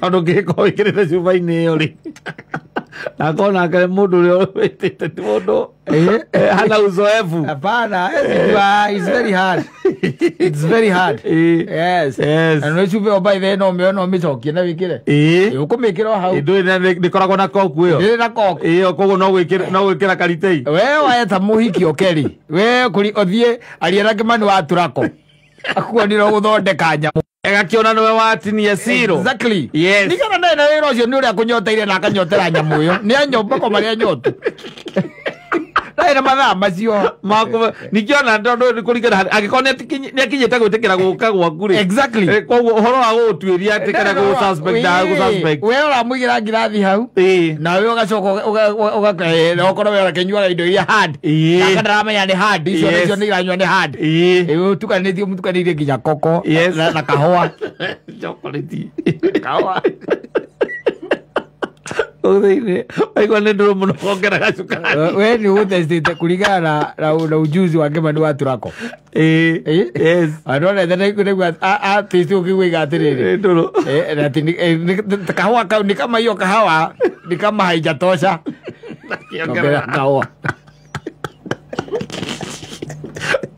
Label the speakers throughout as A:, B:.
A: tondu ngiko ikirite cuba-ini iyo ri na kona kale mundu ri witite mundu hana uzoefu.
B: Hapana, it's very hard. It's very hard. Yes. And when you go by there, no me talking na wikire. Uko mekira hau.
A: Ndu ni koragwo na koku iyo.
B: Ni na koku.
A: Iyo kogo no gwikira karitei.
B: We wayeta muhiki okeri. We kuri othie aliera kimani wa turako. Akuonira guthondeka nyamu.
A: Egakiona niwe watinia zero.
B: Exactly.
A: Yes.
B: Nikana nae na wira ucio ni uria kunyoteire na akanyotera nyamu iyo. Ni anyomba ko maria nyotu. Naira mathaa macio
A: mako nikiona ndo kurigana agikone nyakinyete gwitikira guka gwaku ri.
B: Exactly.
A: Koguo uhoro wa gutwiria atikana go suspect
B: we ora mugira ngirathi hau na we ugacoka ugakorwo we urakenyua indo iria hard na kandaramenya ni hard icio ni iranyua ni hard utukanithio mutukanirie nginya koko na kahua
A: chocolate
B: kahua
A: Odeine, aigua nä ndå rå må no kongeraga cukari.
B: We nä å thecete kuringana na ujuzi wake mani wa turako.
A: Yes.
B: Anone nĩguo taste ũkĩgũiga atĩrĩrĩ.
A: Ndå rå.
B: Kahũa kau nĩ kama hiyo kahawa ni kama haijatosha. Kahũa.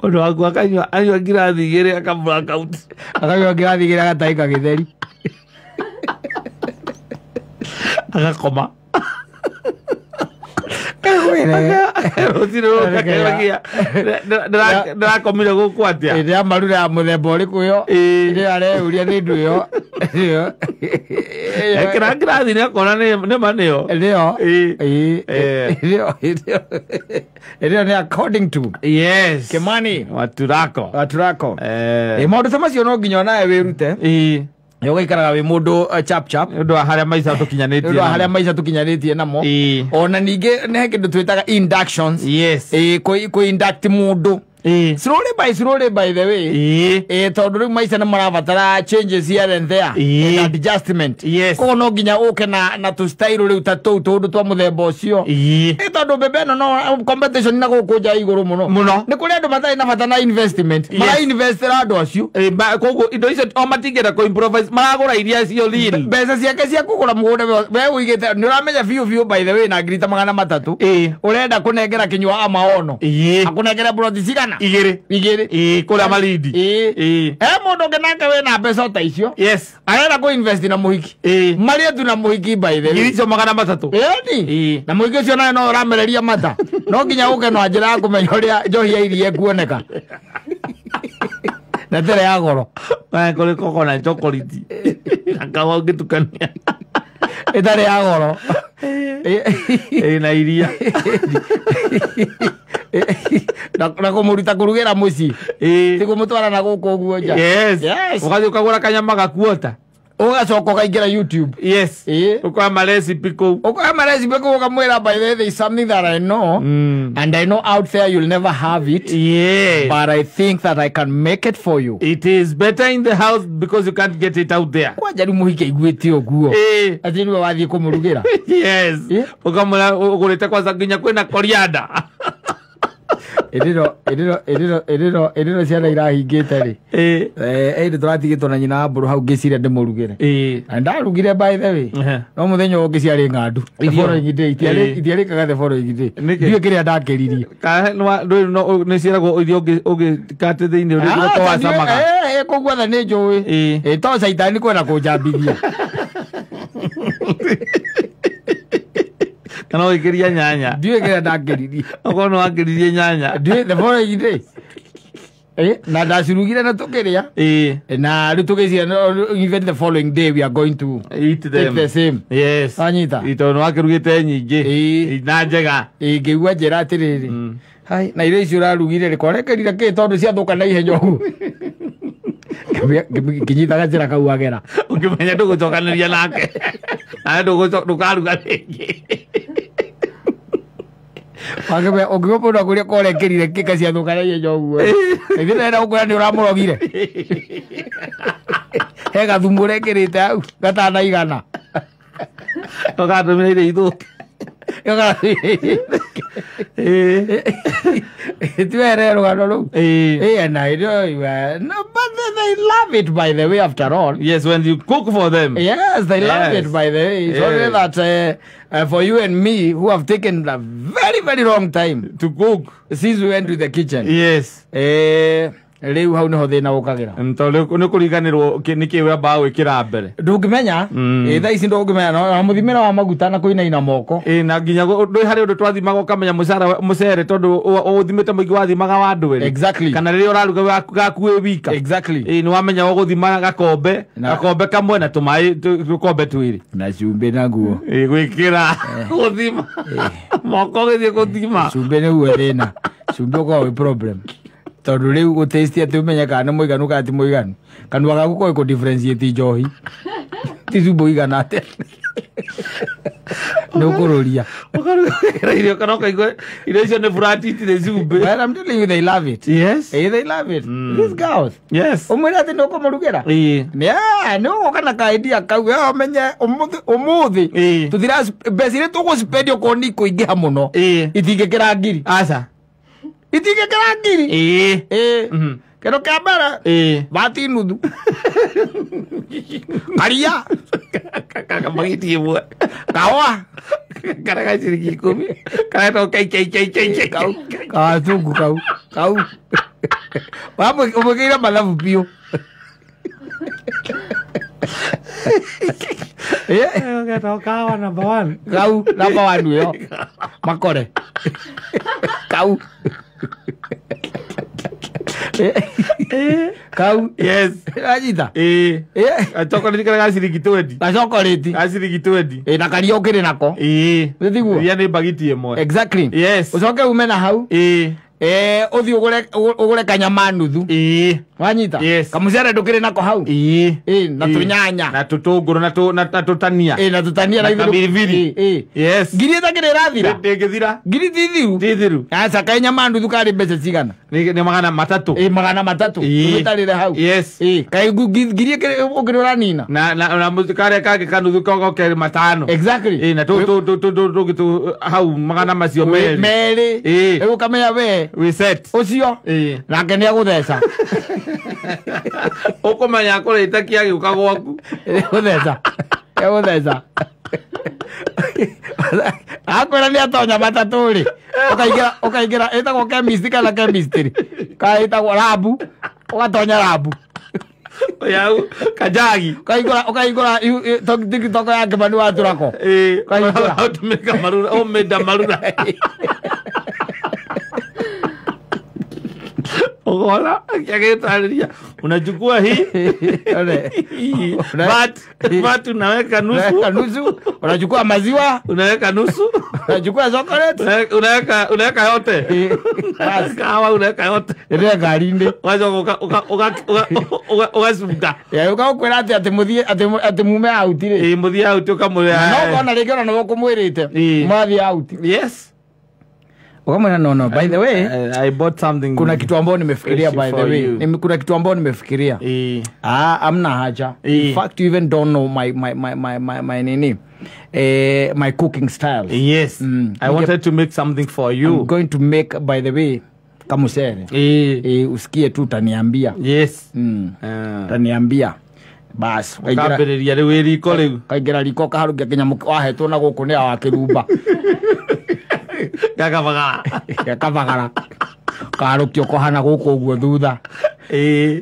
A: Ũndũ waku anyua ngirathi igĩrĩ akambura kauti.
B: Akanyua ngirathi igĩrĩ agataika gĩtheri.
A: Agakoma. Ndĩrakomire gũkũ atĩa?
B: Ĩrĩ ya marura ya mũthemba ũrĩkũ yo? Ĩrĩ areuria nĩ ndũ ĩyo.
A: Ekĩra ngirathi nĩakona nĩ ma nĩyo.
B: Nĩyo. Nĩyo nĩ according to.
A: Yes.
B: Kimani.
A: Waturako.
B: Maũndũ ta macio no nginya nawe wĩrute. Yogaikaraga wi mundu chap
A: ndu haria maica
B: tukinyanĩtie namo ona ningĩ nĩ kĩndũ twĩtaga inductions ku induct mundu slowly by the way tondu rĩu maica nĩ marabatara changes here and there and adjustment koguo no nginya ũke na tu style rĩu ta tũndũ twa mũthemba ũcio tondu mbembe ĩno no competition na gũkũ nja igũrũ mũno nĩ kũrĩ andũ matarĩ na bata na investment mara invest andũ acio
A: koguo indo icio o matingĩenda ku improvise maragũra iria cio real
B: mbeca ciake cia kũgũra mũgũnda we ũigĩte nĩ ũramenya biũ by the way na ngiri ta 300 ũrenda kũnengera Kinyua Amaono akũnengere broti cigana igĩrĩ
A: kũrĩa Malindi
B: mũndũ ũngĩ nake wĩna mbeca ta icio arenda kũ invest na mũhiki marĩa tu na mũhiki by the way
A: ngiri icio 300
B: na mũhiki ũcio nawe no ũramereria mata no nginya ũke na njĩra ya kũmenya ũrĩa njohi ya iria ĩkuoneka na tĩrĩ ya goro
A: kũrĩ koko na chocolate na kahũa ũngĩtukania
B: ĩtarĩ ya goro
A: na iria
B: na kũmũruta kũrugĩra mũciĩ ti kũmũtwara na gũkũ ũguo nja
A: ũgathiĩ ũkagũra kanyama gakuota
B: ugacoka ukaingira YouTube
A: ukama recipe kuu
B: ukamwĩra by the way there is something that I know and I know out there you'll never have it but I think that I can make it for you.
A: It is better in the house because you can't get it out there.
B: Kwanja rĩu mũhiki aiguĩte ũguo atĩ nĩwe wathiĩ kũmũrugĩra
A: ukamwĩra ũgũrĩte kwanza nginya kwĩna coriander
B: Edino ciana irahingĩte rĩ ĩndĩ tũratigĩtwo na nyina wa mbũrũ hau ngĩciria ndĩmũrugĩre na ndarugire by the way no mũthenya ũngĩ ciarĩ ng'andu itiarĩkaga the following day ndiũ kĩrĩa ndakĩririe
A: nĩ ciĩragwo irio ũngĩkate thĩinĩ ũrĩa twacamaga
B: kũguo tha nĩ njũĩ to caitani kwenda kũnjambithia
A: kana ũgĩkĩria nyanya
B: ndiũ kĩrĩa ndakĩririe
A: okorwo nĩ wakĩririe nyanya
B: ndiũ the following day na ndacirugire na tũkĩrĩa na rĩu tũgĩciria even the following day we are going to
A: eat
B: the same anyita
A: tondũ nĩ wakĩrugĩte nyingĩ na njega
B: ngĩigua njĩra atĩrĩrĩ na irio icio ũrarugire rĩkorekerire kĩ tondũ ciathũka na ihenya ũguo ngĩnyitaga njĩra kau agera
A: ũkĩmenya ndũgũcokanĩria nake nawe ndũkaruga rĩngĩ
B: ũngĩgwo mũndũ akũrĩa korekerire kĩka ciathũka na ihenya ũguo ĩthĩ nenda gũkwĩra nĩ ũramũrogire he gathumu ũrekĩrĩte hau gatanaigana
A: ũgatũmĩra irio ithũke
B: No, but they love it, by the way, after all.
A: Yes, when you cook for them.
B: Yes, they love it, by the way. It's only that for you and me, who have taken a very, very long time
A: to cook
B: since we went to the kitchen.
A: Yes.
B: Leo how no thina ukagira
A: ntole ne kuriganirwo niki we bawe kirambere
B: ndungimenya tha ici ndungimenya no muthimira wa maguta na kuina ina moko
A: na nginya ndoi hari undu twathimaga ukamenya mucere tondu uthimite muigi wathimaga wa ndweri
B: exactly
A: kana riri uraruga gakuwe wika
B: exactly
A: ni wamenya guthima gakombe kamwe na tumai tukombe twiri
B: na cumbe naguo
A: gwikira guthima moko githie guthima
B: cumbe ni uwe thina cumbe ko problem tondu riu gutaste ati umenya kana muiganu ka ti muiganu kanwa gaku ko ko differentiate njohi tizubo igana ate no kuroria
A: irio kana kaigwe irio ne fratiti de zumbe.
B: Well, I'm telling you, they love it.
A: Yes,
B: they love it. These girls.
A: Yes.
B: Umwira ati no kumurugera. Yeah, no kana ka idea ka we omenye umuthi tuthira besire tuguspend ko ni ko ingiha muno itingekera ngiri
A: aca
B: itingekera ngiri kero kabara bati nuthu karia
A: kaka magiti bwa
B: kawa
A: kara ka ciriki 10 kara to kai
B: ka tungu kau vamos umugira malavu pio
A: kawa number 1
B: kau number 1 yo makore kau kau
A: yes
B: ajita
A: chocolate kana ciriki 20
B: na chocolate
A: ciriki 20
B: na kario kire nako ndiguo
A: ya ni bagiti emo
B: exactly
A: yes
B: ucoke umena hau uthi ugure kanyama nuthu wanyita kamucere ndukire nako hau na tunyanya
A: na tutunguru na tutania
B: na tutania na
A: biribiri yes
B: ngiri takire rathira
A: ndingithira
B: ngiri tithiru aca kanyama nuthu kari mbeca cigana
A: ni magana matatu
B: magana matatu tutarire hau
A: yes
B: kai ngiri ukirora nina
A: na muzikare kage kanuthu koko keri matano
B: exactly
A: na tu hau magana macio
B: meri ukamenya
A: we set
B: ucio nake ni agutheca
A: ukumenya kurita kia giuka gwaku
B: gutheca akwira ni atonya mataturi ukaigira etagwo chemist kana chemistry kaitagwo labu ugatonya labu
A: yau kajagi
B: ukaigura tiktok yake mani waturako
A: kaigura utumika marura umeda marura Ogola, kiagetaria. Unachukua hii. But unaweka nusu.
B: Unachukua maziwa,
A: unaweka nusu.
B: Unachukua chocolate,
A: unaweka yote. Kawa unaweka yote.
B: Ile garinde.
A: Wazo ugasumka.
B: Ya ukakwira ati mume outire.
A: Muthie out ukamulea.
B: No kona legera no kumwirite. Mathi out.
A: Yes.
B: Ukamwona no by the way
A: I bought something.
B: Kuna kitu ambao nimefikiria by the way. Kuna kitu ambao nimefikiria. Amna haja. In fact you even don't know my nini. My cooking style.
A: Yes. I wanted to make something for you.
B: I'm going to make by the way kamusere. Usikie tu taniambia.
A: Yes.
B: Taniambia. Bas,
A: kabereria riu riko riu.
B: Kaigera riko kaharukia kinyamu wahetwo na guku ni wa kirumba. Gakabagara karukio kohana guku uguo thutha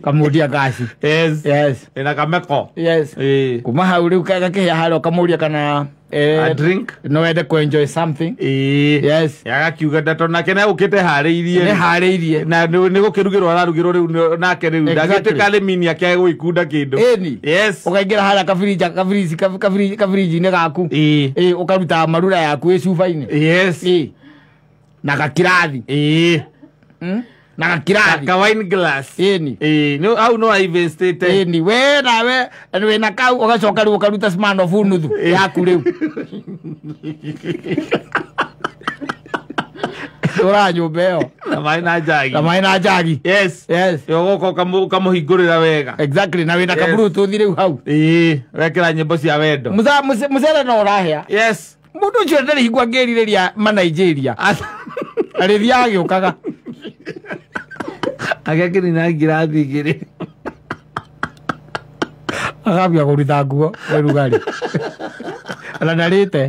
B: kamuria gasi yes
A: ina kameko
B: yes kuma hau riu gakihia haro kamuria kana
A: a drink
B: no wende ku enjoy something yes
A: yagakiuga ndatona kene ukite hariirie na ni gukirugirwo ararugirwo riu nake riu ndagite kale mini yake guikunda kindu yes
B: ukaingira hala kafriji ne gaku ukaruta marura yaku cuba-ini
A: yes
B: na gakirathi na gakirathi
A: ka wine glass no au no even state
B: we nawe na kau ugacoka riu ukaruta smano fu nuthu yaku riu ora nyumbeo na maina jagi yes yogoko kamuhingurira wega exactly na wina kabrutu thire hau
A: wekera nyimbo cia wendo
B: musere no urahia
A: yes
B: Mundu ucio ndari hingwa ngerireria ma Nigeria. Ari thiage ukaga.
A: Agakiri na ngirathi igiri.
B: Agabia kuruta nguo werugari. Ala narite.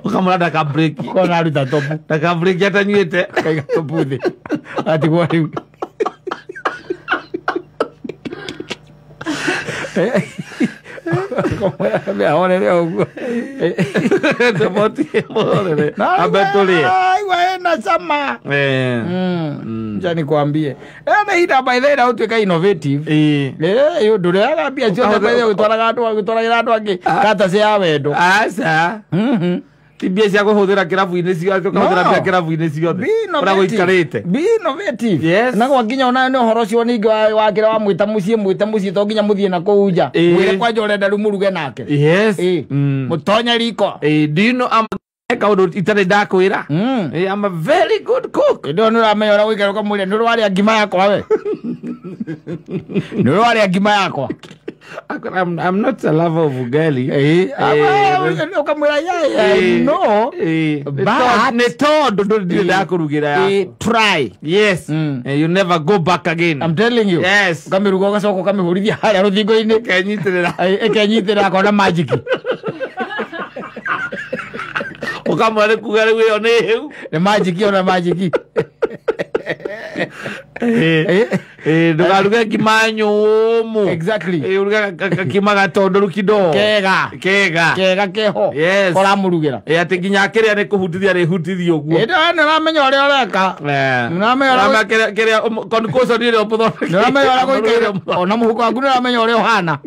A: Ukamura daka break.
B: Kona aruta topu.
A: Daka break atanyuite.
B: Kaiga topu thi. Ati kwa riu. Me ahora leo.
A: Te moti morere. Abetole.
B: Ai waena sama. Jani kwambie. Na hida by the way utweka innovative. Yo ndure agambia cio na by the way utwaraga andu angi kata cia wendo.
A: Asa. Tibia cia kuhuthira kirabu-ini ciothe kuhuthira bia kirabu-ini ciothe ora guikarite
B: be innovative.
A: Yes.
B: Na kwa nginya ona ni uhoro cio ningi wa kira wa mwita mucie to nginya muthie na kuuja mwire kwa njorenda ru muruge nake.
A: Yes.
B: Mutonya riko.
A: Do you know kaundu itare ndakwira I'm a very good cook.
B: Ndo nura meyora wikara kwa mwire nuru wari ngima yakwa we. Nuru wari ngima yakwa.
A: I'm not a lover of ugali.
B: Ukamwira yeye. No.
A: But neto ndo ndakurugira.
B: Try.
A: Yes. You never go back again.
B: I'm telling you.
A: Yes.
B: Ukamiruga gacoko kamihurithia haria ruthingo-ini. Kenyitira kona magic.
A: Ukamware kugare we one hiu.
B: Ne magic ona magic.
A: Ndugaruge kimanyu.
B: Exactly.
A: Uruga kimaga tondoru kido.
B: Kega keho.
A: Yes.
B: Ora murugira.
A: Ati nginya kiria ne kuhutithia re hutithio guo.
B: Ndo ramenya ore oreka. Ramenya
A: kiria konkoso dire opotho.
B: Ramenya ore goikaire. Ona muhuko waku ramenya ore ohana.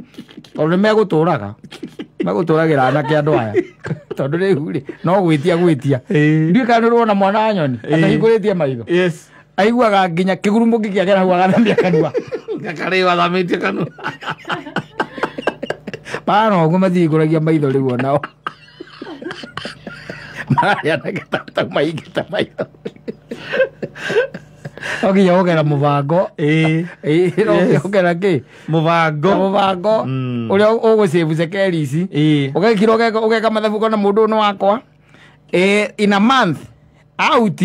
B: Tondu meguturaga. Maguturagira anake andu aya. Tondu riu ri no gwitia. Ndi kana rona mwana wa nyoni. Atahinguritie maitho.
A: Yes.
B: Aiguaga nginya kigurumo gikiagera hau agathamia kanua.
A: Gakari wathamĩtie kanua.
B: Bana oguo mathingũragia maitho rĩu onao. Mararĩanaga ta maingĩta maitho. Oginya wogera mũbango. Ogera kĩ? Mũbango. Ũrĩa ũgũsave cekeri ici. Ũgekira ũgeka mathabu kona mũndũ ũno wakwa. In a month out.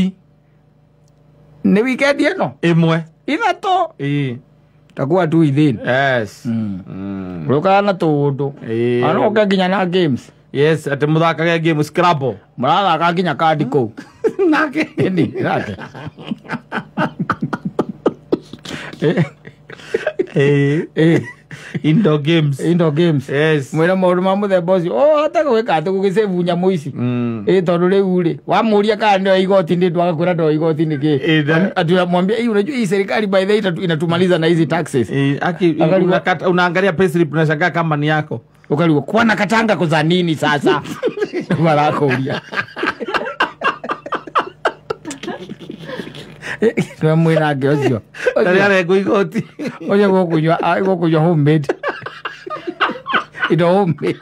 B: Ni weekend ino
A: imwe
B: ithato takuwa tu within.
A: Yes.
B: Roka na tundu ano nginya na games.
A: Yes, ati muthakaga game Scrabble
B: murathaka nginya card ko
A: nake
B: nake
A: Indoor games. Yes.
B: Mwira maundu ma muthemba ucio hata gwika ati gugisave nyamu ici tondu riu ri wamuria kana ndio igoti ndi ndwaga kwira ndo igoti ni ki ati mwambia unajua hii serikali by the way inatumaliza na hizi taxes
A: unaangalia payslip unashangaa kama ni yako
B: ukaliwa kwana katanga kuza nini sasa warakuria Nwe mwira nge ucio
A: ndari igoti
B: oje gokunywa homemade indo homemade